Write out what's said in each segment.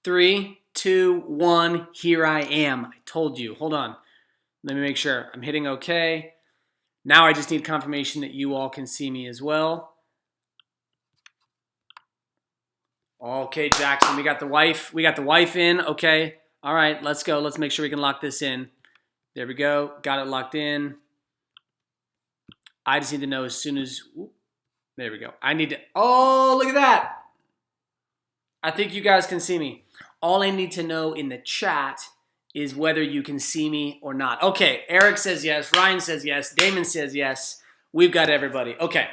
3, 2, 1, here I am. I told you. Hold on. Let me make sure. I'm hitting OK. Now I just need confirmation that you all can see me as well. Okay, Jackson, we got the wife. We got the wife in. Okay. All right, let's go. Let's make sure we can lock this in. There we go. Got it locked in. I just need to know as soon as... There we go. I need to... Oh, look at that. I think you guys can see me. All I need to know in the chat is whether you can see me or not. Okay, Eric says yes. Ryan says yes. Damon says yes. We've got everybody. Okay.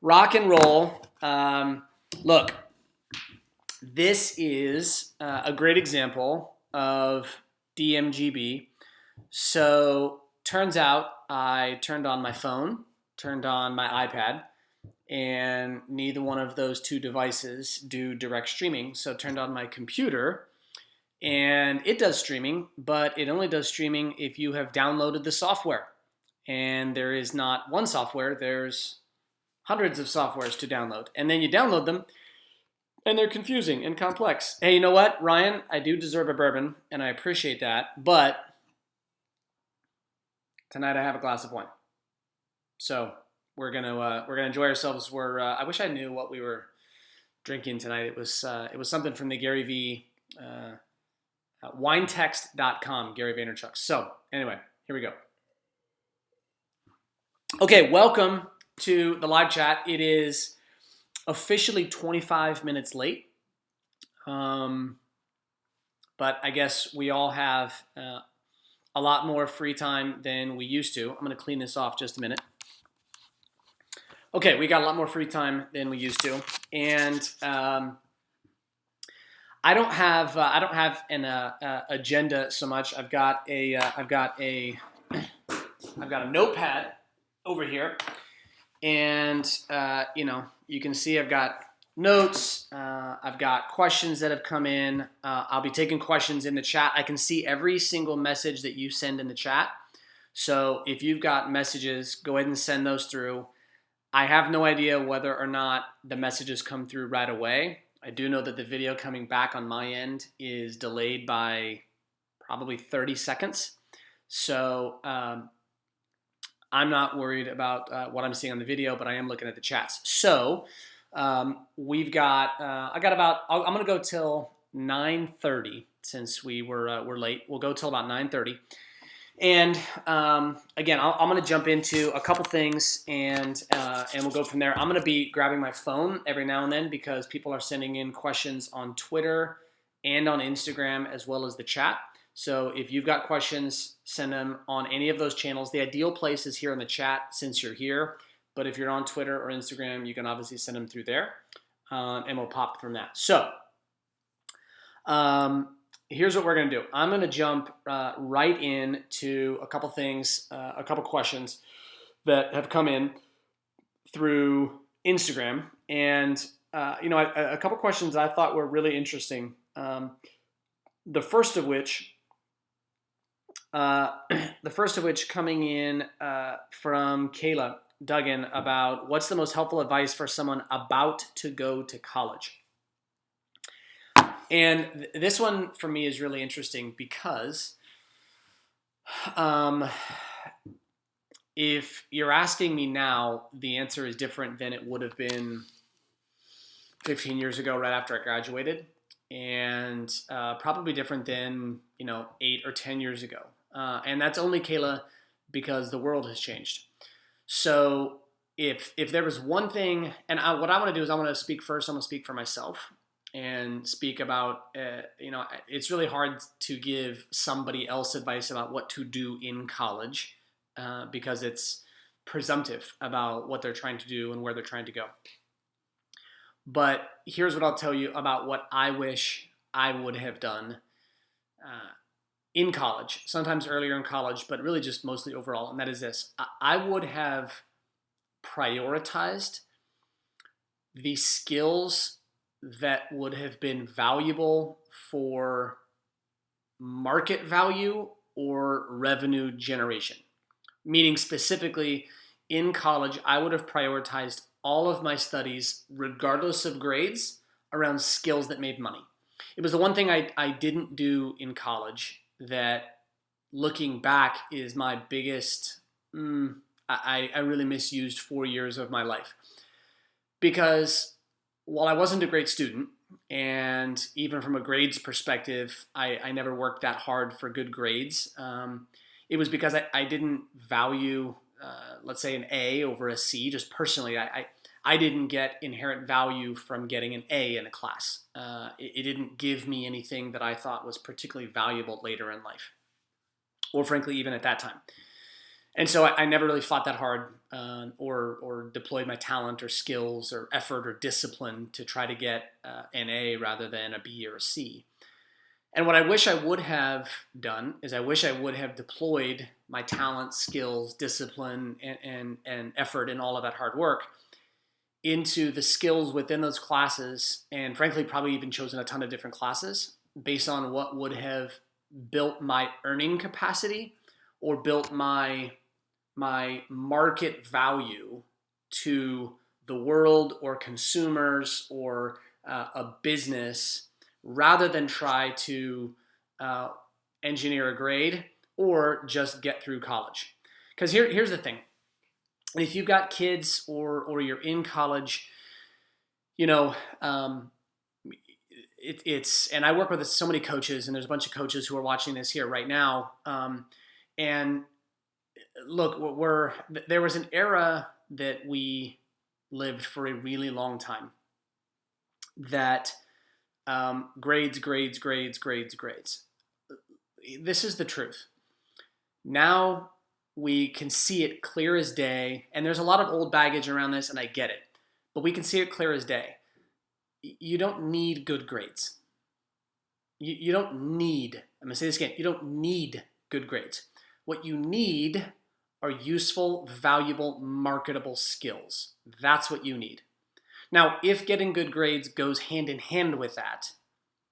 Rock and roll. Look, this is a great example of DMGB. So turns out I turned on my phone, turned on my iPad, and neither one of those two devices do direct streaming. So turned on my computer, and it does streaming, but it only does streaming if you have downloaded the software. And there is not one software, there's hundreds of softwares to download. And then you download them, and they're confusing and complex. Hey, you know what, Ryan? I do deserve a bourbon, and I appreciate that, but tonight I have a glass of wine. So we're gonna enjoy ourselves. I wish I knew what we were drinking tonight. It was something from the Gary V winetext.com, Gary Vaynerchuk. So anyway, here we go. Okay, welcome to the live chat. It is officially 25 minutes late, but I guess we all have a lot more free time than we used to. I'm going to clean this off just a minute. Okay, we got a lot more free time than we used to, and I don't have an agenda so much. I've got a notepad over here, and you can see I've got notes. I've got questions that have come in. I'll be taking questions in the chat. I can see every single message that you send in the chat. So if you've got messages, go ahead and send those through. I have no idea whether or not the messages come through right away. I do know that the video coming back on my end is delayed by probably 30 seconds. So I'm not worried about what I'm seeing on the video, but I am looking at the chats. So we've got, I'm going to go till 9:30 since we're late. We'll go till about 9:30. And again, I'm going to jump into a couple things, and we'll go from there. I'm going to be grabbing my phone every now and then because people are sending in questions on Twitter and on Instagram as well as the chat. So if you've got questions, send them on any of those channels. The ideal place is here in the chat since you're here. But if you're on Twitter or Instagram, you can obviously send them through there, and we'll pop from that. So here's what we're going to do. I'm going to jump right into a couple things, a couple questions that have come in through Instagram. And, a couple questions I thought were really interesting. The first of which coming in from Kayla Duggan about what's the most helpful advice for someone about to go to college. And this one for me is really interesting because if you're asking me now, the answer is different than it would have been 15 years ago right after I graduated, and probably different than 8 or 10 years ago. And that's only, Kayla, because the world has changed. So if there was one thing, and what I want to do is I want to speak first. I'm going to speak for myself and speak about, it's really hard to give somebody else advice about what to do in college because it's presumptive about what they're trying to do and where they're trying to go. But here's what I'll tell you about what I wish I would have done in college, sometimes earlier in college, but really just mostly overall, and that is this. I would have prioritized the skills that would have been valuable for market value or revenue generation. Meaning specifically, in college, I would have prioritized all of my studies, regardless of grades, around skills that made money. It was the one thing I didn't do in college that, looking back, is my biggest, I really misused 4 years of my life. Because while I wasn't a great student, and even from a grades perspective, I never worked that hard for good grades, it was because I didn't value, let's say, an A over a C. Just personally, I didn't get inherent value from getting an A in a class. It didn't give me anything that I thought was particularly valuable later in life, or frankly, even at that time. And so I never really fought that hard, or deployed my talent or skills or effort or discipline to try to get an A rather than a B or a C. And what I wish I would have done is I wish I would have deployed my talent, skills, discipline, and effort and all of that hard work into the skills within those classes, and frankly probably even chosen a ton of different classes based on what would have built my earning capacity or built my market value to the world or consumers or a business, rather than try to engineer a grade or just get through college. Because here's the thing. If you've got kids or you're in college, you know, it's, and I work with so many coaches, and there's a bunch of coaches who are watching this here right now. And look, there was an era that we lived for a really long time that grades. This is the truth. Now we can see it clear as day, and there's a lot of old baggage around this, and I get it, but we can see it clear as day. You don't need good grades. You don't need, I'm going to say this again, you don't need good grades. What you need are useful, valuable, marketable skills. That's what you need. Now, if getting good grades goes hand in hand with that,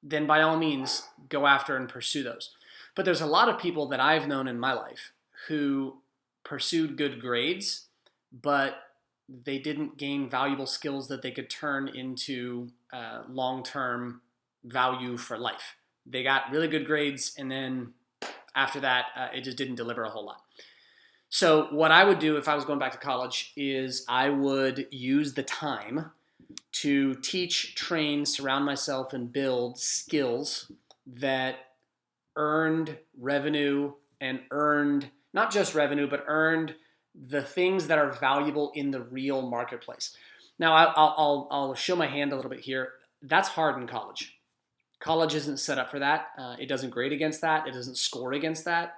then by all means, go after and pursue those. But there's a lot of people that I've known in my life who pursued good grades, but they didn't gain valuable skills that they could turn into long-term value for life. They got really good grades, and then after that, it just didn't deliver a whole lot. So what I would do if I was going back to college is I would use the time to teach, train, surround myself, and build skills that earned revenue, and earned not just revenue, but earned the things that are valuable in the real marketplace. Now, I'll show my hand a little bit here. That's hard in college. College isn't set up for that. It doesn't grade against that. It doesn't score against that.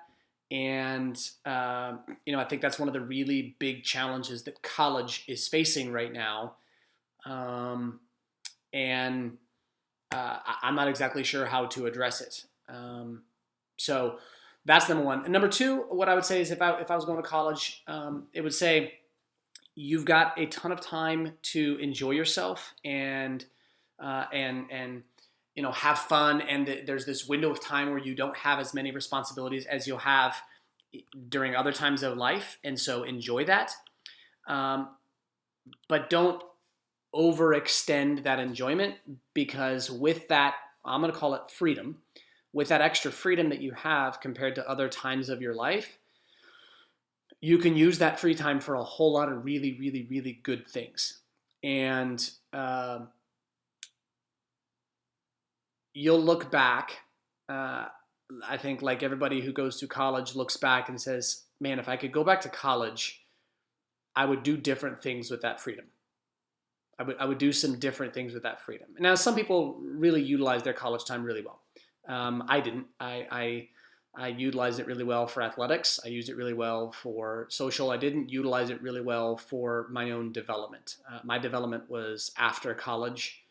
And I think that's one of the really big challenges that college is facing right now. And I'm not exactly sure how to address it. So that's number one. And number two, what I would say is if I was going to college, it would say you've got a ton of time to enjoy yourself and have fun. And there's this window of time where you don't have as many responsibilities as you'll have during other times of life. And so enjoy that. But don't overextend that enjoyment, because with that, I'm going to call it freedom, with that extra freedom that you have compared to other times of your life, you can use that free time for a whole lot of really, really, really good things. And you'll look back, I think like everybody who goes to college looks back and says, man, if I could go back to college, I would do different things with that freedom. I would do some different things with that freedom. Now, some people really utilize their college time really well. I didn't. I utilized it really well for athletics. I used it really well for social. I didn't utilize it really well for my own development. My development was after college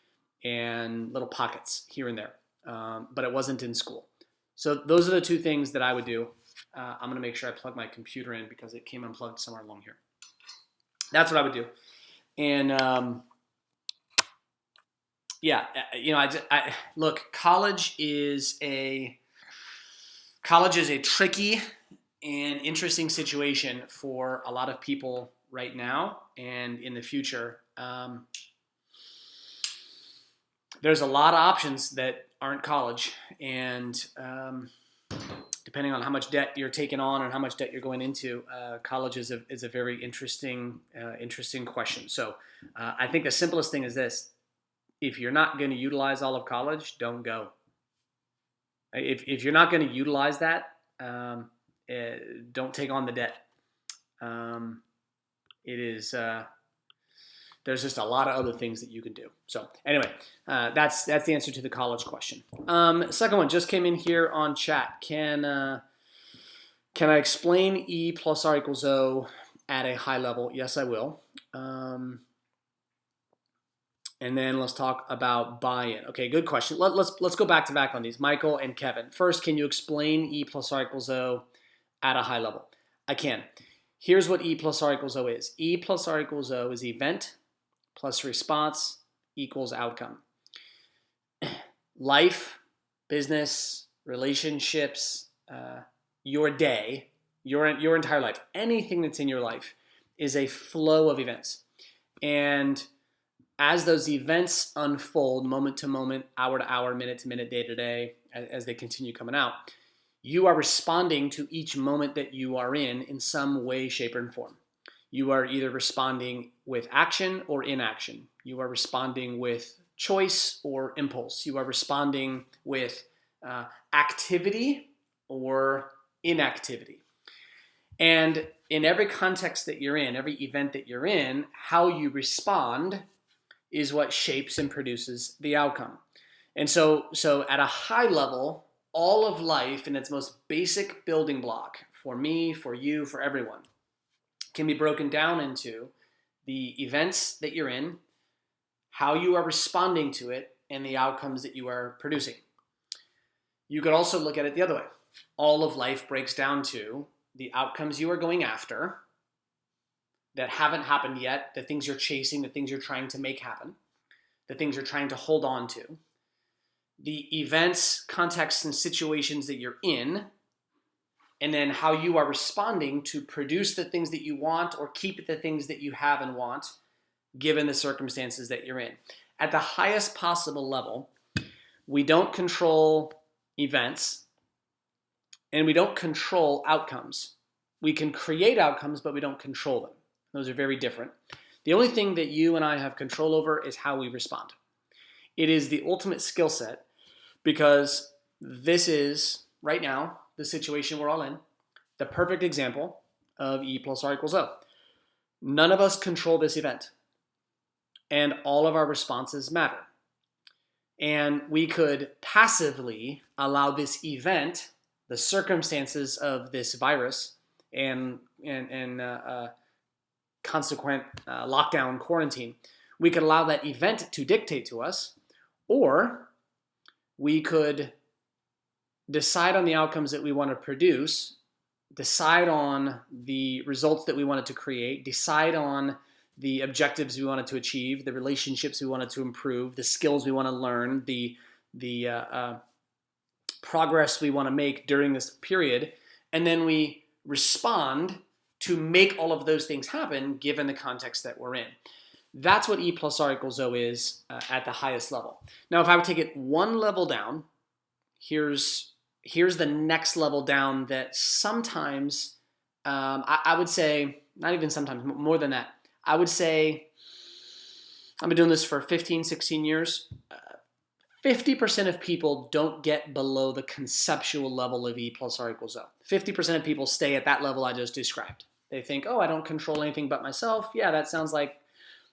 and little pockets here and there, but it wasn't in school. So those are the two things that I would do. I'm going to make sure I plug my computer in because it came unplugged somewhere along here. That's what I would do. And look, college is a tricky and interesting situation for a lot of people right now and in the future. There's a lot of options that aren't college, and depending on how much debt you're taking on and how much debt you're going into, college is a very interesting question. So I think the simplest thing is this: if you're not going to utilize all of college, don't go. If you're not going to utilize that, don't take on the debt. It is there's just a lot of other things that you can do. So anyway, that's the answer to the college question. Second one just came in here on chat. Can I explain E plus R equals O at a high level? Yes, I will. And then let's talk about buy-in. Okay, good question. Let's go back to back on these. Michael and Kevin. First, can you explain E plus R equals O at a high level? I can. Here's what E plus R equals O is. E plus R equals O is event plus response equals outcome. Life, business, relationships, your day, your entire life, anything that's in your life is a flow of events. And as those events unfold moment to moment, hour to hour, minute to minute, day to day, as they continue coming out, you are responding to each moment that you are in some way, shape, or form. You are either responding with action or inaction. You are responding with choice or impulse. You are responding with activity or inactivity. And in every context that you're in, every event that you're in, how you respond is what shapes and produces the outcome. And so at a high level, all of life in its most basic building block, for me, for you, for everyone, can be broken down into the events that you're in, how you are responding to it, and the outcomes that you are producing. You could also look at it the other way. All of life breaks down to the outcomes you are going after that haven't happened yet, the things you're chasing, the things you're trying to make happen, the things you're trying to hold on to, the events, contexts, and situations that you're in, and then how you are responding to produce the things that you want or keep the things that you have and want, given the circumstances that you're in. At the highest possible level, we don't control events and we don't control outcomes. We can create outcomes, but we don't control them. Those are very different. The only thing that you and I have control over is how we respond. It is the ultimate skill set because this is, right now, the situation we're all in, the perfect example of E plus R equals O. None of us control this event, and all of our responses matter. And we could passively allow this event, the circumstances of this virus and consequent lockdown, quarantine, we could allow that event to dictate to us, or we could decide on the outcomes that we want to produce, decide on the results that we wanted to create, decide on the objectives we wanted to achieve, the relationships we wanted to improve, the skills we want to learn, the progress we want to make during this period, and then we respond to make all of those things happen given the context that we're in. That's what E plus R equals O is at the highest level. Now, if I would take it one level down, here's the next level down that sometimes, I would say, not even sometimes, more than that, I would say, I've been doing this for 15, 16 years. 50% of people don't get below the conceptual level of E plus R equals O. 50% of people stay at that level I just described. They think, oh, I don't control anything but myself. Yeah, that sounds like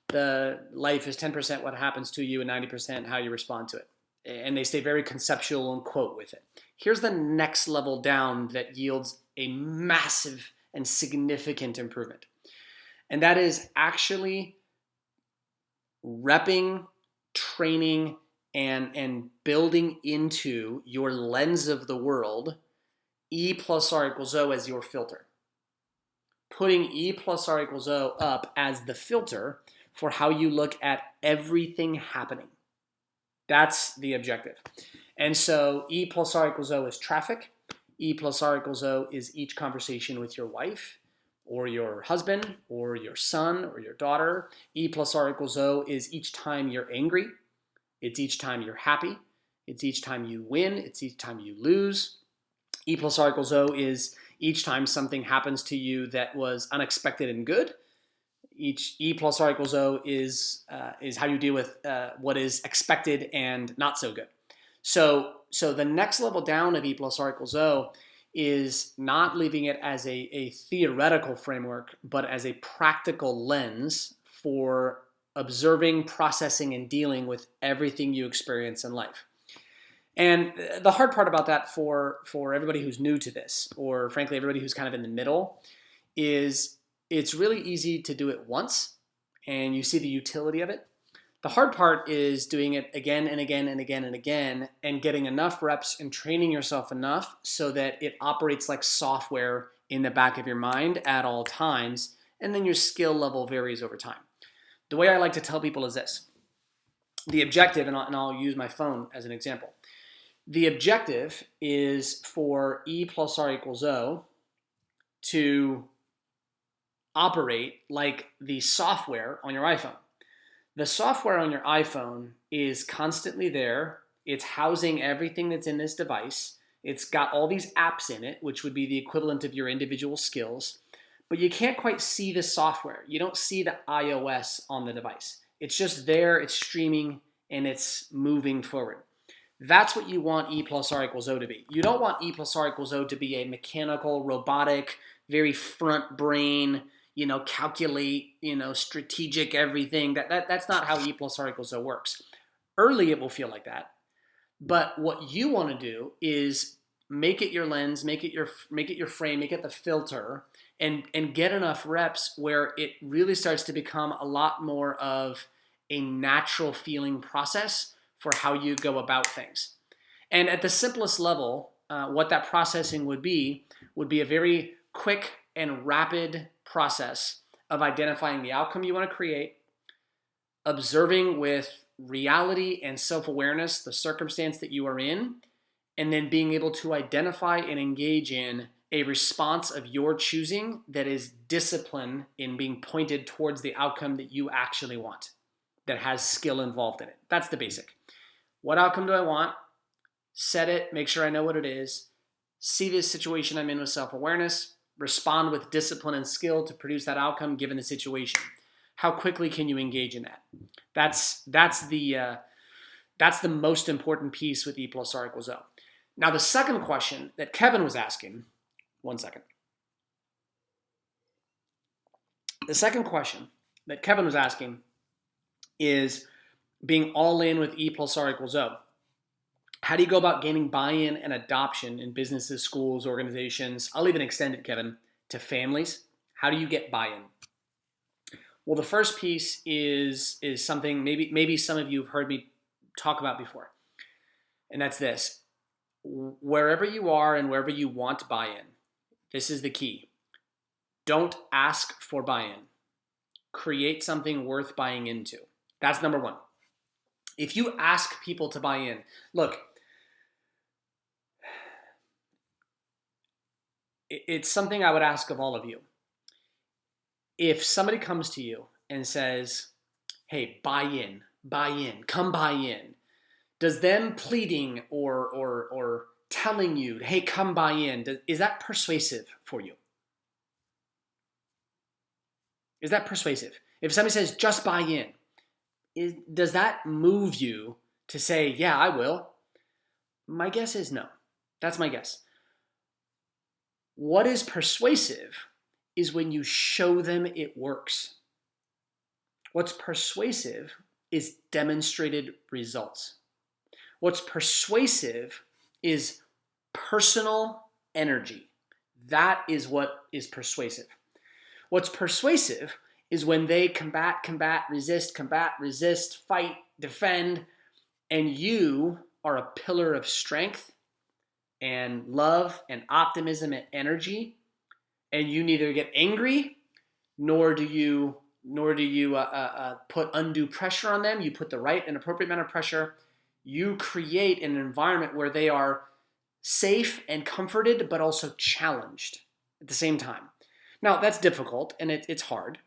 the life is 10% what happens to you and 90% how you respond to it. And they stay very conceptual and quote with it. Here's the next level down that yields a massive and significant improvement. And that is actually repping, training, and building into your lens of the world E plus R equals O as your filter. Putting E plus R equals O up as the filter for how you look at everything happening. That's the objective. And so E plus R equals O is traffic. E plus R equals O is each conversation with your wife or your husband or your son or your daughter. E plus R equals O is each time you're angry. It's each time you're happy. It's each time you win. It's each time you lose. E plus R equals O is each time something happens to you that was unexpected and good. Each E plus R equals O is how you deal with what is expected and not so good. So the next level down of E plus R equals O is not leaving it as a theoretical framework, but as a practical lens for observing, processing, and dealing with everything you experience in life. And the hard part about that for everybody who's new to this, or frankly, everybody who's kind of in the middle, is it's really easy to do it once and you see the utility of it. The hard part is doing it again and again and again and again and getting enough reps and training yourself enough so that it operates like software in the back of your mind at all times, and then your skill level varies over time. The way I like to tell people is this. The objective, and I'll use my phone as an example. The objective is for E plus R equals O to operate like the software on your iPhone. The software on your iPhone is constantly there. It's housing everything that's in this device. It's got all these apps in it, which would be the equivalent of your individual skills. But you can't quite see the software. You don't see the iOS on the device. It's just there, it's streaming, and it's moving forward. That's what you want E plus R equals O to be. You don't want E plus R equals O to be a mechanical, robotic, very front brain, calculate, strategic everything. That's not how E plus R equals O works. Early, it will feel like that. But what you want to do is make it your lens, make it your frame, make it the filter, and get enough reps where it really starts to become a lot more of a natural feeling process for how you go about things. And at the simplest level, what that processing would be a very quick and rapid process of identifying the outcome you want to create, observing with reality and self-awareness the circumstance that you are in, and then being able to identify and engage in a response of your choosing that is discipline in being pointed towards the outcome that you actually want, that has skill involved in it. That's the basic. What outcome do I want? Set it, make sure I know what it is, see this situation I'm in with self-awareness, respond with discipline and skill to produce that outcome given the situation. How quickly can you engage in that? That's the most important piece with E plus R equals O. Now the second question that Kevin was asking, one second. The second question that Kevin was asking is being all in with E plus R equals O. How do you go about gaining buy-in and adoption in businesses, schools, organizations? I'll even extend it, Kevin, to families. How do you get buy-in? Well, the first piece is something maybe some of you have heard me talk about before, and that's this. Wherever you are and wherever you want buy-in, this is the key. Don't ask for buy-in. Create something worth buying into. That's number one. If you ask people to buy in, look, it's something I would ask of all of you. If somebody comes to you and says, hey, buy in, come buy in, does them pleading or telling you, hey, come buy in, is that persuasive for you? Is that persuasive? If somebody says, just buy in, does that move you to say, yeah, I will? My guess is no. That's my guess. What is persuasive is when you show them it works. What's persuasive is demonstrated results. What's persuasive is personal energy. That is what is persuasive. What's persuasive is when they combat, resist, fight, defend, and you are a pillar of strength and love and optimism and energy, and you neither get angry nor do you put undue pressure on them. You put the right and appropriate amount of pressure. You create an environment where they are safe and comforted, but also challenged at the same time. Now, that's difficult and it's hard,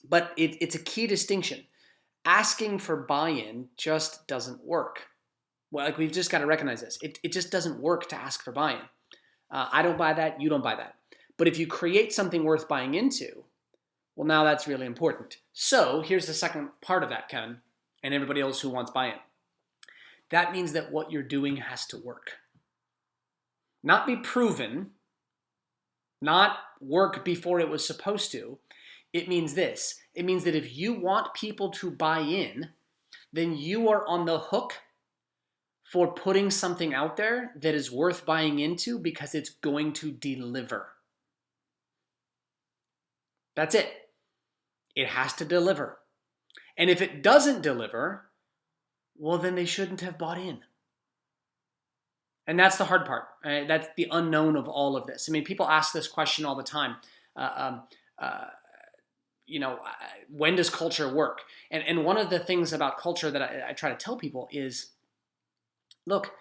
but it's a key distinction. Asking for buy-in just doesn't work. Well, like we've just got to recognize this. It just doesn't work to ask for buy-in. I don't buy that. You don't buy that. But if you create something worth buying into, well, now that's really important. So here's the second part of that, Kevin, and everybody else who wants buy-in. That means that what you're doing has to work. Not be proven, not work before it was supposed to. It means this. It means that if you want people to buy in, then you are on the hook for putting something out there that is worth buying into because it's going to deliver. That's it. It has to deliver. And if it doesn't deliver, well, then they shouldn't have bought in. And that's the hard part. Right? That's the unknown of all of this. I mean, people ask this question all the time. When does culture work? And one of the things about culture that I try to tell people is, look,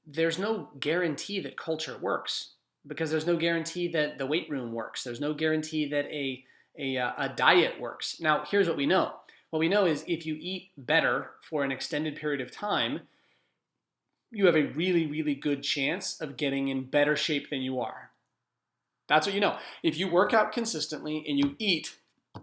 there's no guarantee that culture works because there's no guarantee that the weight room works. There's no guarantee that a diet works. Now, here's what we know. What we know is if you eat better for an extended period of time, you have a really, really good chance of getting in better shape than you are. That's what you know. If you work out consistently and you eat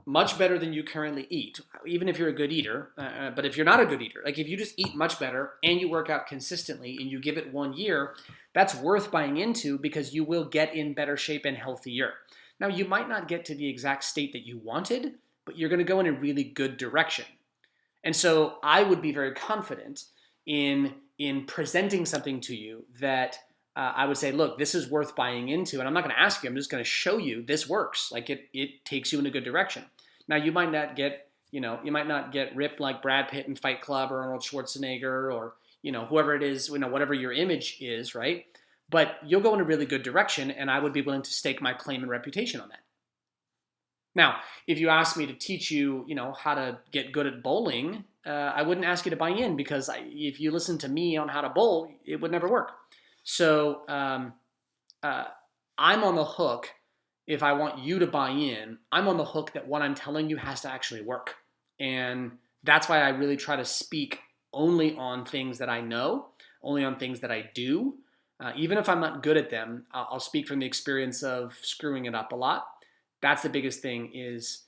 much better than you currently eat, even if you're a good eater, but if you're not a good eater, like if you just eat much better and you work out consistently and you give it 1 year, that's worth buying into because you will get in better shape and healthier. Now, you might not get to the exact state that you wanted, but you're going to go in a really good direction. And so I would be very confident in presenting something to you that I would say, look, this is worth buying into. And I'm not going to ask you. I'm just going to show you this works. Like it takes you in a good direction. Now, you might not get ripped like Brad Pitt in Fight Club or Arnold Schwarzenegger or, whoever it is, whatever your image is, right? But you'll go in a really good direction, and I would be willing to stake my claim and reputation on that. Now, if you ask me to teach you, how to get good at bowling, I wouldn't ask you to buy in because if you listen to me on how to bowl, it would never work. So I'm on the hook. If I want you to buy in, I'm on the hook that what I'm telling you has to actually work. And that's why I really try to speak only on things that I know, only on things that I do. Even if I'm not good at them, I'll speak from the experience of screwing it up a lot. That's the biggest thing is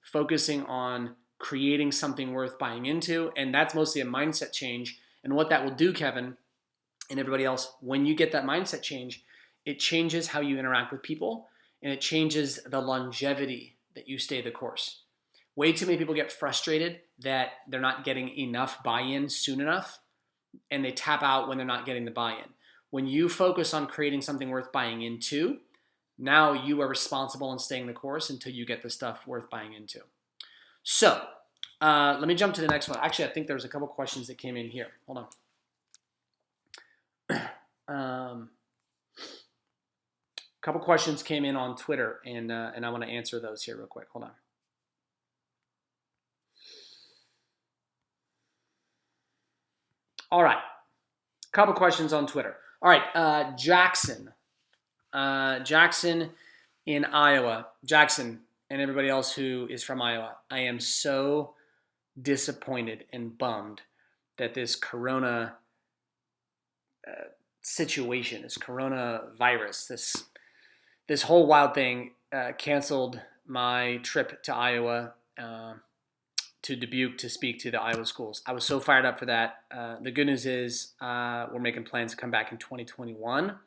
focusing on creating something worth buying into. And that's mostly a mindset change. And what that will do, Kevin, and everybody else, when you get that mindset change, it changes how you interact with people and it changes the longevity that you stay the course. Way too many people get frustrated that they're not getting enough buy-in soon enough and they tap out when they're not getting the buy-in. When you focus on creating something worth buying into, now you are responsible in staying the course until you get the stuff worth buying into. So let me jump to the next one. Actually, I think there's a couple questions that came in here. Hold on. A couple questions came in on Twitter, and I want to answer those here real quick. Hold on. All right. A couple questions on Twitter. All right. Jackson in Iowa. Jackson and everybody else who is from Iowa. I am so disappointed and bummed that this corona situation, this coronavirus, this whole wild thing canceled my trip to Iowa, to Dubuque to speak to the Iowa schools. I was so fired up for that. The good news is we're making plans to come back in 2021,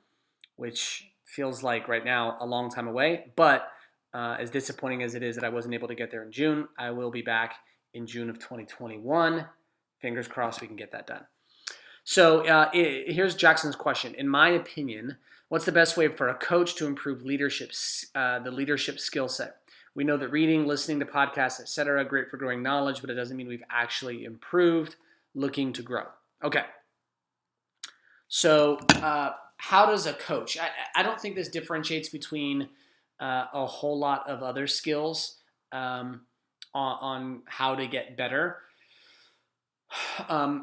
which feels like right now a long time away. But as disappointing as it is that I wasn't able to get there in June, I will be back in June of 2021. Fingers crossed we can get that done. So here's Jackson's question. In my opinion, what's the best way for a coach to improve the leadership skill set? We know that reading, listening to podcasts, etc., great for growing knowledge, but it doesn't mean we've actually improved. Looking to grow. Okay. So how does a coach? I don't think this differentiates between a whole lot of other skills on how to get better. A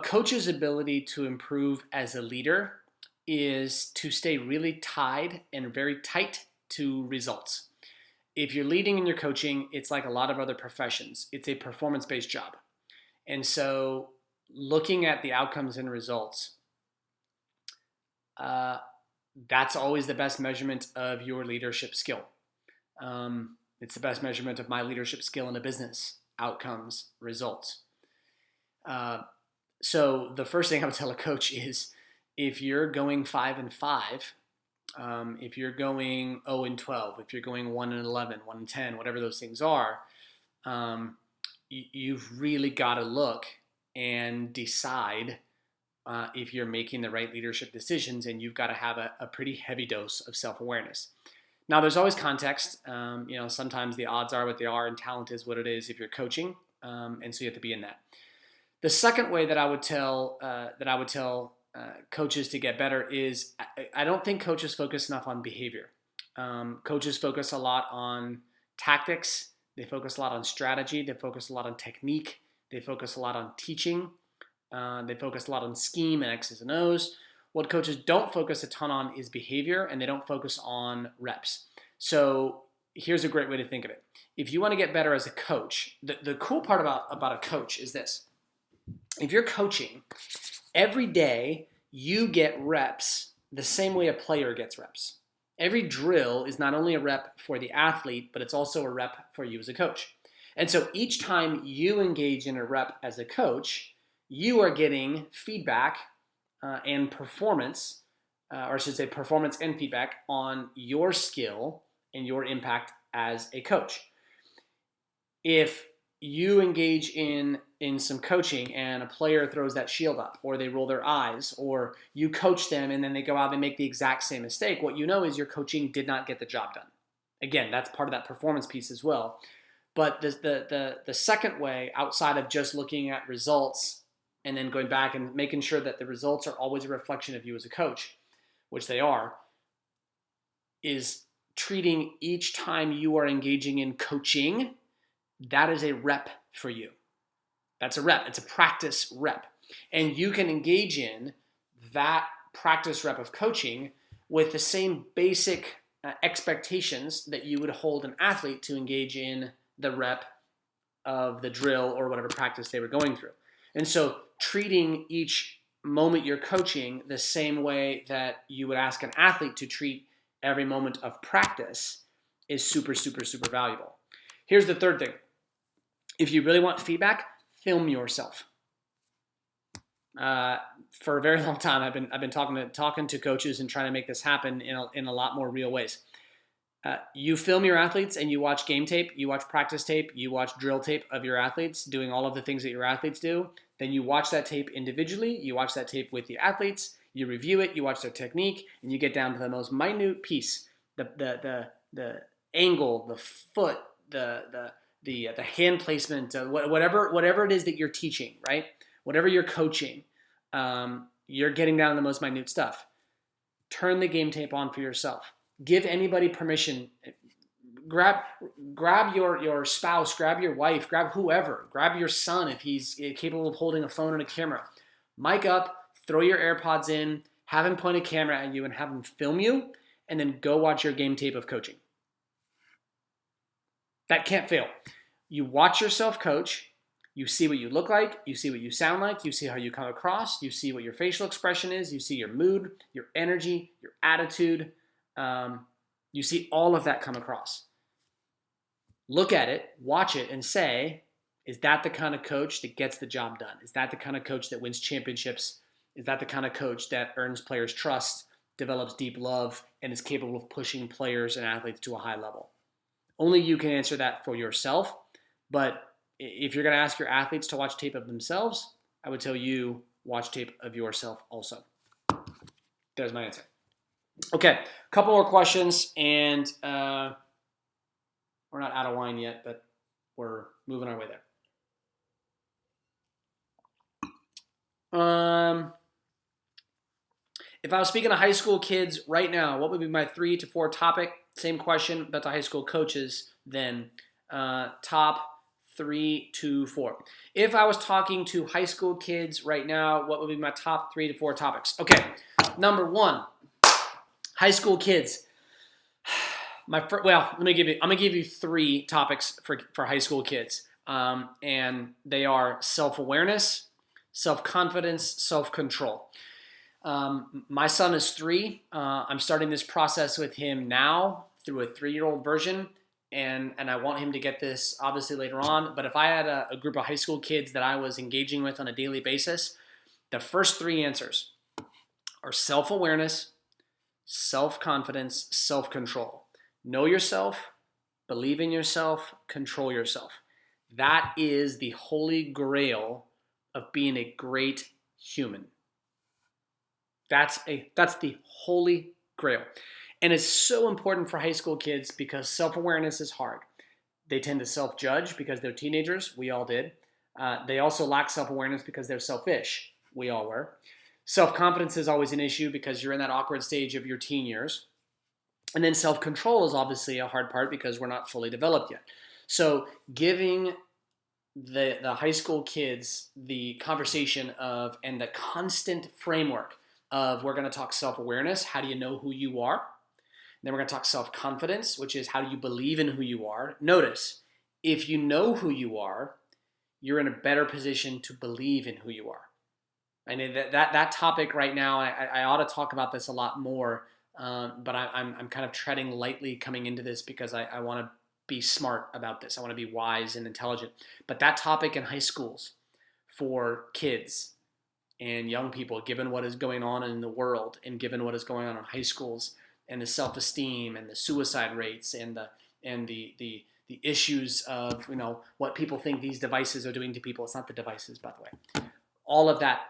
coach's ability to improve as a leader is to stay really tied and very tight to results. If you're leading and you're coaching, it's like a lot of other professions. It's a performance-based job. And so looking at the outcomes and results, that's always the best measurement of your leadership skill. It's the best measurement of my leadership skill in a business: outcomes, results. So the first thing I would tell a coach is, if you're going 5-5, if you're going 0-12, if you're going 1-11, 1-10, whatever those things are, you've really got to look and decide if you're making the right leadership decisions, and you've got to have a pretty heavy dose of self-awareness. Now, there's always context. Sometimes the odds are what they are, and talent is what it is if you're coaching, and so you have to be in that. The second way that I would tell coaches to get better is, I don't think coaches focus enough on behavior. Coaches focus a lot on tactics. They focus a lot on strategy. They focus a lot on technique. They focus a lot on teaching. They focus a lot on scheme and X's and O's. What coaches don't focus a ton on is behavior, and they don't focus on reps. So here's a great way to think of it. If you want to get better as a coach, the cool part about a coach is this. If you're coaching, every day you get reps the same way a player gets reps. Every drill is not only a rep for the athlete, but it's also a rep for you as a coach. And so each time you engage in a rep as a coach, you are getting feedback and performance, or I should say performance and feedback on your skill and your impact as a coach. If you engage in some coaching and a player throws that shield up, or they roll their eyes, or you coach them and then they go out and make the exact same mistake, what you know is your coaching did not get the job done. Again, that's part of that performance piece as well. But the second way, outside of just looking at results and then going back and making sure that the results are always a reflection of you as a coach, which they are, is treating each time you are engaging in coaching, that is a rep for you. That's a rep. It's a practice rep. And you can engage in that practice rep of coaching with the same basic expectations that you would hold an athlete to engage in the rep of the drill or whatever practice they were going through. And so treating each moment you're coaching the same way that you would ask an athlete to treat every moment of practice is super, super, super valuable. Here's the third thing. If you really want feedback, film yourself. For a very long time, I've been talking to coaches and trying to make this happen in a lot more real ways. You film your athletes and you watch game tape, you watch practice tape, you watch drill tape of your athletes doing all of the things that your athletes do. Then you watch that tape individually, you watch that tape with the athletes, you review it, you watch their technique, and you get down to the most minute piece, the angle, the foot, the hand placement, whatever it is that you're teaching, right? Whatever you're coaching, you're getting down to the most minute stuff. Turn the game tape on for yourself. Give anybody permission. Grab your spouse, grab your wife, grab whoever. Grab your son if he's capable of holding a phone and a camera. Mic up, throw your AirPods in, have him point a camera at you and have him film you, and then go watch your game tape of coaching. That can't fail. You watch yourself coach, you see what you look like, you see what you sound like, you see how you come across, you see what your facial expression is, you see your mood, your energy, your attitude. You see all of that come across. Look at it, watch it, and say, is that the kind of coach that gets the job done? Is that the kind of coach that wins championships? Is that the kind of coach that earns players' trust, develops deep love, and is capable of pushing players and athletes to a high level? Only you can answer that for yourself. But if you're going to ask your athletes to watch tape of themselves, I would tell you, watch tape of yourself also. There's my answer. Okay, a couple more questions, and we're not out of wine yet, but we're moving our way there. If I was speaking to high school kids right now, what would be my 3 to 4 topic? Same question, but to high school coaches then. Top 3 to 4. If I was talking to high school kids right now, what would be my top 3 to 4 topics? Okay, number 1, high school kids. I'm gonna give you 3 topics for high school kids. And they are self-awareness, self-confidence, self-control. My son is 3. I'm starting this process with him now through a 3-year-old version, and I want him to get this obviously later on. But if I had a group of high school kids that I was engaging with on a daily basis, the first 3 answers are self-awareness, self-confidence, self-control. Know yourself, believe in yourself, control yourself. That is the holy grail of being a great human. That's the holy grail. And it's so important for high school kids because self-awareness is hard. They tend to self-judge because they're teenagers. We all did. They also lack self-awareness because they're selfish. We all were. Self-confidence is always an issue because you're in that awkward stage of your teen years. And then self-control is obviously a hard part because we're not fully developed yet. So giving the high school kids the conversation of and the constant framework of we're going to talk self-awareness, how do you know who you are? Then we're going to talk self-confidence, which is how do you believe in who you are? Notice, if you know who you are, you're in a better position to believe in who you are. I mean, that topic right now, I ought to talk about this a lot more, but I'm kind of treading lightly coming into this because I want to be smart about this. I want to be wise and intelligent. But that topic in high schools for kids and young people, given what is going on in the world and given what is going on in high schools and the self-esteem and the suicide rates and the issues of, you know, what people think these devices are doing to people. It's not the devices, by the way. All of that,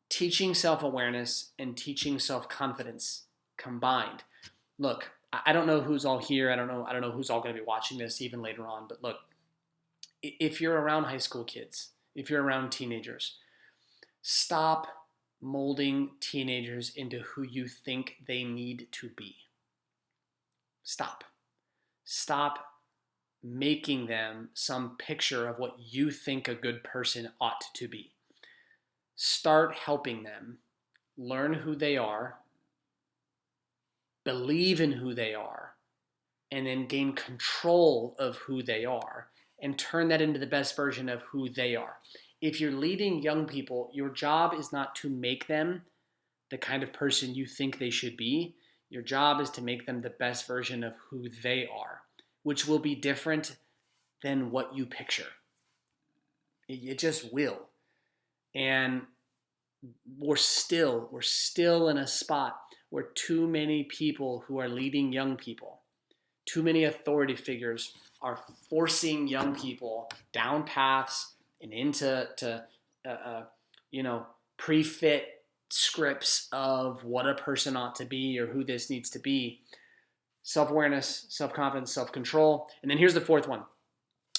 teaching self-awareness and teaching self-confidence combined. Look, I don't know who's all here. I don't know who's all going to be watching this even later on. But look, if you're around high school kids, if you're around teenagers, stop molding teenagers into who you think they need to be. Stop. Stop making them some picture of what you think a good person ought to be. Start helping them learn who they are, believe in who they are, and then gain control of who they are and turn that into the best version of who they are. If you're leading young people, your job is not to make them the kind of person you think they should be. Your job is to make them the best version of who they are, which will be different than what you picture. It just will. And we're still in a spot where too many people who are leading young people, too many authority figures are forcing young people down paths and into pre-fit scripts of what a person ought to be or who this needs to be. Self-awareness, self-confidence, self-control. And then here's the fourth one.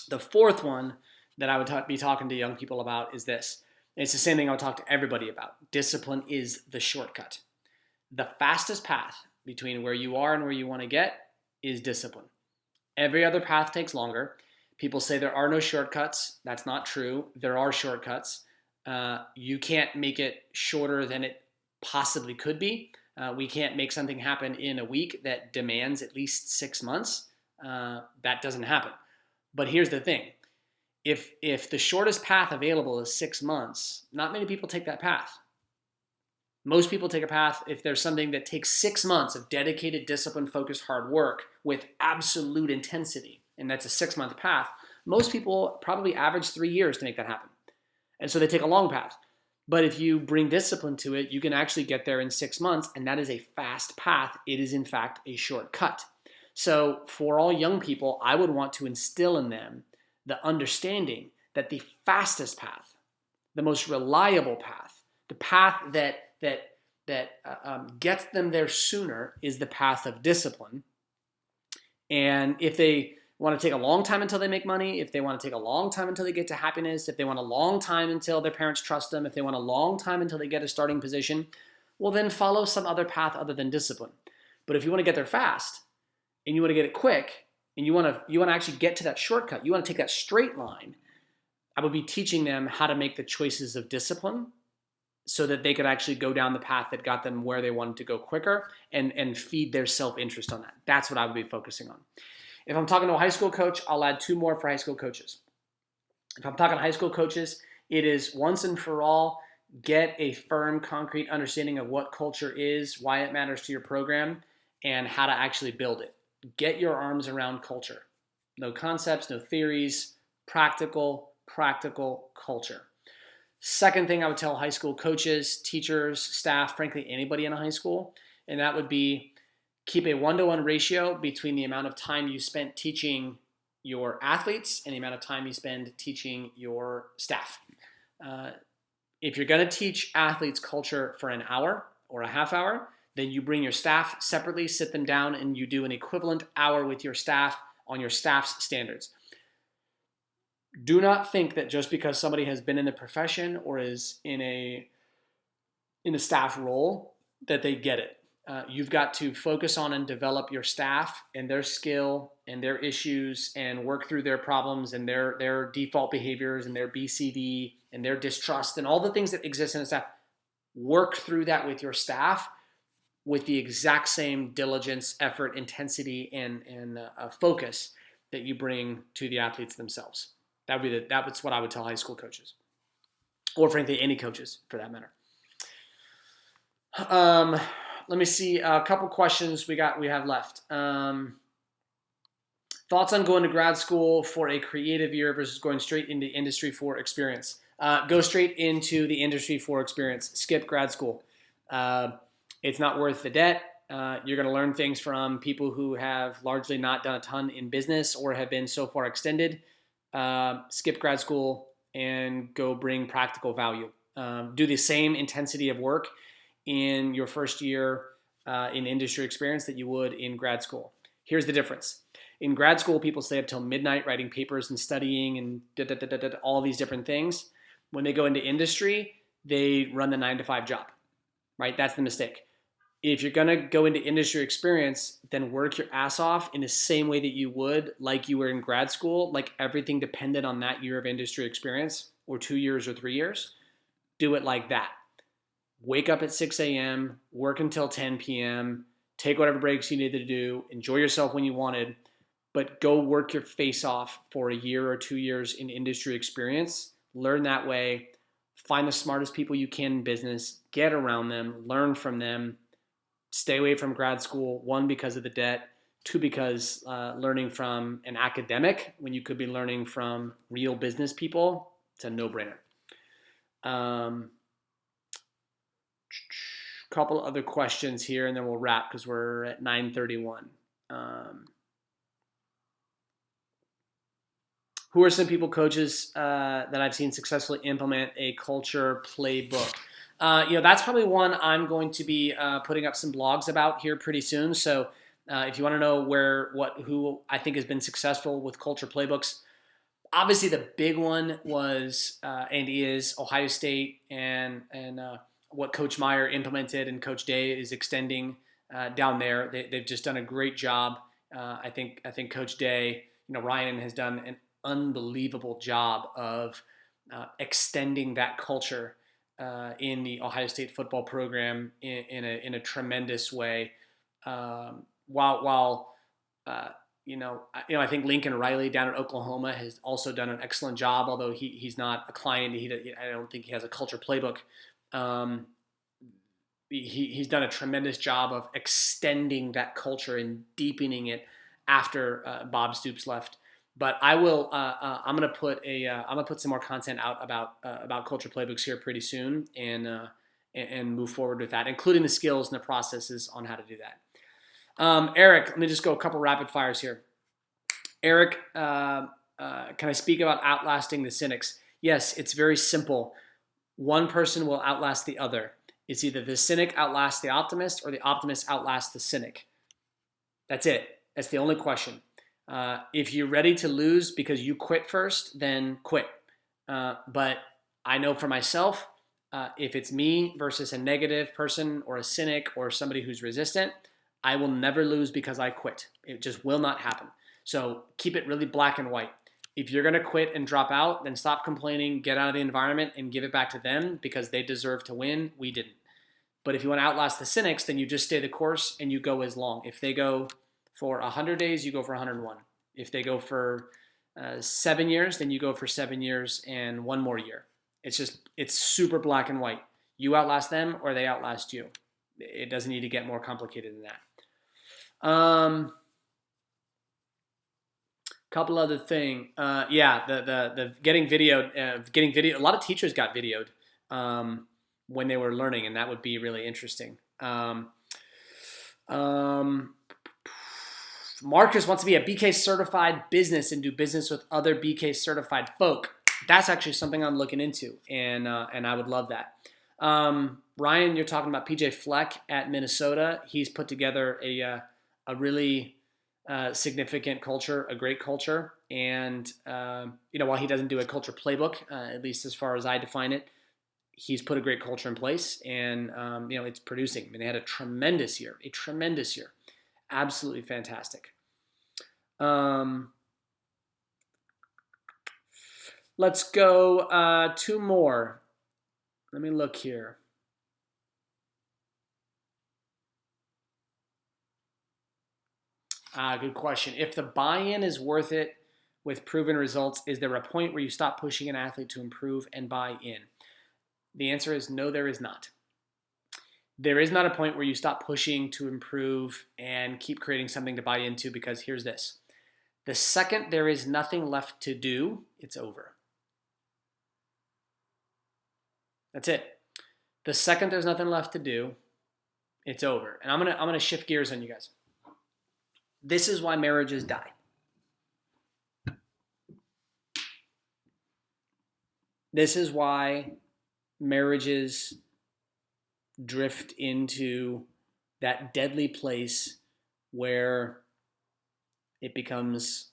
The fourth one that I would be talking to young people about is this. And it's the same thing I would talk to everybody about. Discipline is the shortcut. The fastest path between where you are and where you want to get is discipline. Every other path takes longer. People say there are no shortcuts. That's not true. There are shortcuts. You can't make it shorter than it possibly could be. We can't make something happen in a week that demands at least 6 months. That doesn't happen. But here's the thing. If the shortest path available is 6 months, not many people take that path. Most people take a path if there's something that takes 6 months of dedicated, discipline-focused hard work with absolute intensity, and that's a 6-month path. Most people probably average 3 years to make that happen. And so they take a long path. But if you bring discipline to it, you can actually get there in 6 months, and that is a fast path. It is, in fact, a shortcut. So for all young people, I would want to instill in them the understanding that the fastest path, the most reliable path, the path that gets them there sooner is the path of discipline. And if they want to take a long time until they make money, if they want to take a long time until they get to happiness, if they want a long time until their parents trust them, if they want a long time until they get a starting position, well then follow some other path other than discipline. But if you want to get there fast and you want to get it quick and you want to actually get to that shortcut, you want to take that straight line, I would be teaching them how to make the choices of discipline so that they could actually go down the path that got them where they wanted to go quicker and feed their self-interest on that. That's what I would be focusing on. If I'm talking to a high school coach, I'll add 2 more for high school coaches. If I'm talking high school coaches, it is once and for all, get a firm, concrete understanding of what culture is, why it matters to your program, and how to actually build it. Get your arms around culture. No concepts, no theories, practical culture. Second thing I would tell high school coaches, teachers, staff, frankly, anybody in a high school, and that would be keep a 1-to-1 ratio between the amount of time you spent teaching your athletes and the amount of time you spend teaching your staff. If you're going to teach athletes culture for an hour or a half hour, then you bring your staff separately, sit them down, and you do an equivalent hour with your staff on your staff's standards. Do not think that just because somebody has been in the profession or is in a staff role that they get it. You've got to focus on and develop your staff and their skill and their issues and work through their problems and their default behaviors and their BCD and their distrust and all the things that exist in a staff. Work through that with your staff with the exact same diligence, effort, intensity, and focus that you bring to the athletes themselves. That's what I would tell high school coaches, or frankly any coaches for that matter. Let me see a couple questions we have left. Thoughts on going to grad school for a creative year versus going straight into industry for experience? Go straight into the industry for experience. Skip grad school. It's not worth the debt. You're going to learn things from people who have largely not done a ton in business or have been so far extended. Skip grad school and go bring practical value. Do the same intensity of work in your first year in industry experience that you would in grad school. Here's the difference. In grad school, people stay up till midnight writing papers and studying and all these different things. When they go into industry, they run the 9-to-5 job, right? That's the mistake. If you're going to go into industry experience, then work your ass off in the same way that you would like you were in grad school, like everything depended on that year of industry experience or 2 years or 3 years. Do it like that. Wake up at 6 a.m., work until 10 p.m., take whatever breaks you needed to do, enjoy yourself when you wanted, but go work your face off for a year or 2 years in industry experience. Learn that way. Find the smartest people you can in business. Get around them. Learn from them. Stay away from grad school, 1, because of the debt, 2, because learning from an academic when you could be learning from real business people, it's a no-brainer. Couple other questions here, and then we'll wrap because we're at 9:31. Who are some people, coaches, that I've seen successfully implement a culture playbook? That's probably one I'm going to be putting up some blogs about here pretty soon. So if you want to know who I think has been successful with culture playbooks, obviously the big one was and is Ohio State and what Coach Meyer implemented and Coach Day is extending down there. They've just done a great job. I think Coach Day, Ryan has done an unbelievable job of extending that culture in the Ohio State football program in a tremendous way. While I think Lincoln Riley down at Oklahoma has also done an excellent job, although he's not a client. I don't think he has a culture playbook. He's done a tremendous job of extending that culture and deepening it after Bob Stoops left. But I will. I'm gonna put some more content out about culture playbooks here pretty soon, and move forward with that, including the skills and the processes on how to do that. Eric, let me just go a couple rapid fires here. Eric, can I speak about Outlasting the Cynics? Yes, it's very simple. One person will outlast the other. It's either the cynic outlasts the optimist or the optimist outlasts the cynic. That's it. That's the only question. If you're ready to lose because you quit first, then quit. But I know for myself, if it's me versus a negative person or a cynic or somebody who's resistant, I will never lose because I quit. It just will not happen. So keep it really black and white. If you're going to quit and drop out, then stop complaining, get out of the environment, and give it back to them because they deserve to win. We didn't. But if you want to outlast the cynics, then you just stay the course and you go as long. If they go for 100 days, you go for 101. If they go for 7 years, then you go for 7 years and one more year. It's super black and white. You outlast them or they outlast you. It doesn't need to get more complicated than that. Couple other thing. The getting videoed. Getting video. A lot of teachers got videoed when they were learning, and that would be really interesting. Marcus wants to be a BK certified business and do business with other BK certified folk. That's actually something I'm looking into, and I would love that. Ryan, you're talking about PJ Fleck at Minnesota. He's put together a really significant culture, a great culture, and while he doesn't do a culture playbook, at least as far as I define it, he's put a great culture in place, and it's producing. I mean, they had a tremendous year, absolutely fantastic. Let's go 2 more. Let me look here. Good question. If the buy-in is worth it with proven results, is there a point where you stop pushing an athlete to improve and buy in? The answer is no, there is not. There is not a point where you stop pushing to improve and keep creating something to buy into, because here's this. The second there is nothing left to do, it's over. That's it. The second there's nothing left to do, it's over. And I'm gonna shift gears on you guys. This is why marriages die. This is why marriages drift into that deadly place where it becomes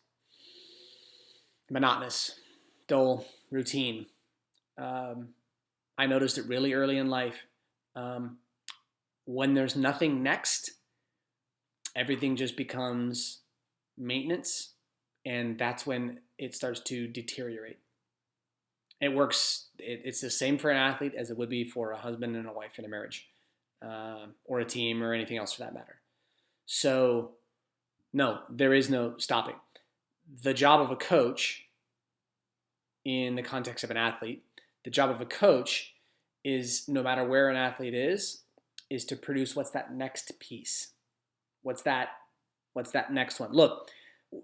monotonous, dull, routine. I noticed it really early in life. When there's nothing next, everything just becomes maintenance, and that's when it starts to deteriorate. It works. It's the same for an athlete as it would be for a husband and a wife in a marriage, or a team, or anything else for that matter. So, no, there is no stopping. The job of a coach, in the context of an athlete, the job of a coach is, no matter where an athlete is to produce what's that next piece. What's that next one? Look,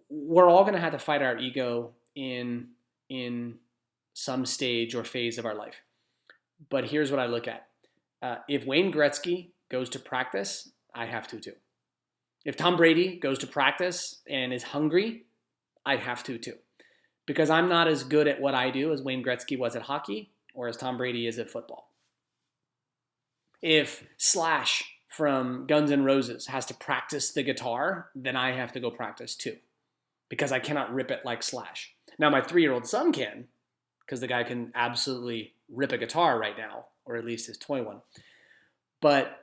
we're all going to have to fight our ego in some stage or phase of our life. But here's what I look at. If Wayne Gretzky goes to practice, I have to too. If Tom Brady goes to practice and is hungry, I have to too. Because I'm not as good at what I do as Wayne Gretzky was at hockey, or as Tom Brady is at football. If Slash from Guns N' Roses has to practice the guitar, then I have to go practice too, because I cannot rip it like Slash. Now my 3-year-old son can, because the guy can absolutely rip a guitar right now, or at least his toy one. But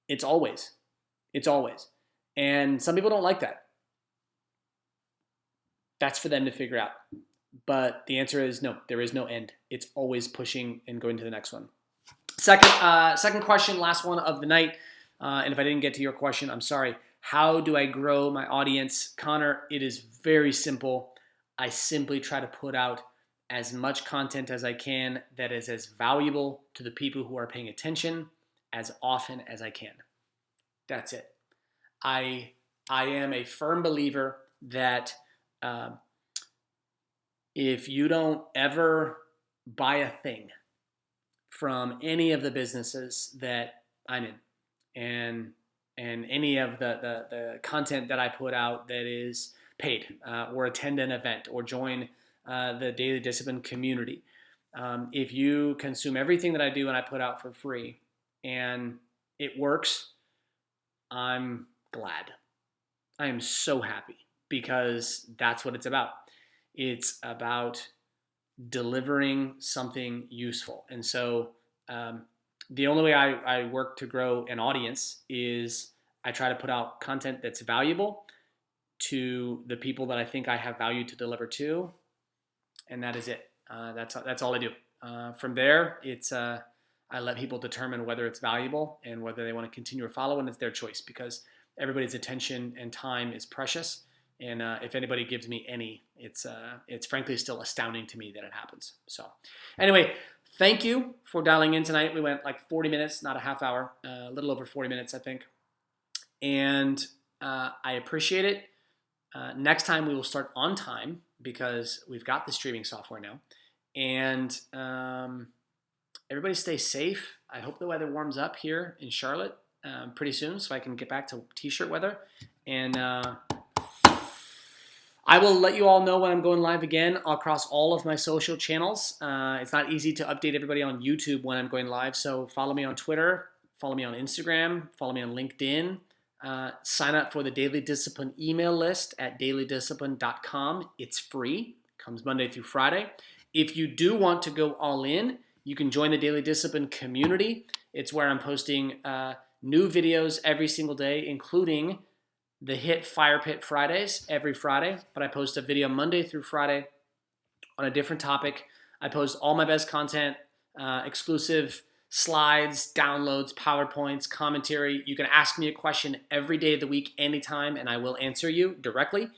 it's always. And some people don't like that. That's for them to figure out. But the answer is no, there is no end. It's always pushing and going to the next one. Second question, last one of the night. And if I didn't get to your question, I'm sorry. How do I grow my audience? Connor, it is very simple. I simply try to put out as much content as I can that is as valuable to the people who are paying attention as often as I can. That's it. I am a firm believer that if you don't ever buy a thing from any of the businesses that I'm in, and any of the content that I put out that is paid, or attend an event, or join the Daily Discipline community, if you consume everything that I do and I put out for free and it works, I'm glad. I am so happy, because that's what it's about. It's about delivering something useful. And so the only way I work to grow an audience is I try to put out content that's valuable to the people that I think I have value to deliver to, and that is it. That's all I do. From there, it's I let people determine whether it's valuable and whether they want to continue or follow, and it's their choice, because everybody's attention and time is precious. And if anybody gives me any, it's frankly still astounding to me that it happens. So anyway, thank you for dialing in tonight. We went like 40 minutes, not a half hour, a little over 40 minutes, I think. And I appreciate it. Next time we will start on time because we've got the streaming software now. And everybody stay safe. I hope the weather warms up here in Charlotte pretty soon so I can get back to t-shirt weather. And I will let you all know when I'm going live again across all of my social channels. It's not easy to update everybody on YouTube when I'm going live, so follow me on Twitter, follow me on Instagram, follow me on LinkedIn. Sign up for the Daily Discipline email list at dailydiscipline.com. It's free. Comes Monday through Friday. If you do want to go all in, you can join the Daily Discipline community. It's where I'm posting new videos every single day, including the hit Fire Pit Fridays every Friday. But I post a video Monday through Friday on a different topic. I post all my best content, exclusive slides, downloads, PowerPoints, commentary. You can ask me a question every day of the week, anytime, and I will answer you directly.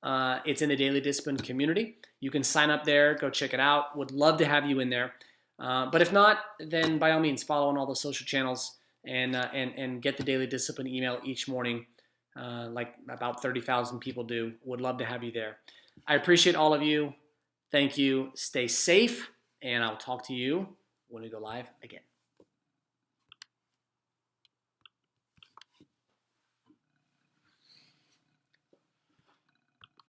It's in the Daily Discipline community. You can sign up there, go check it out. Would love to have you in there. But if not, then by all means, follow on all the social channels and get the Daily Discipline email each morning, like about 30,000 people do. Would love to have you there. I appreciate all of you. Thank you. Stay safe, and I'll talk to you when we go live again.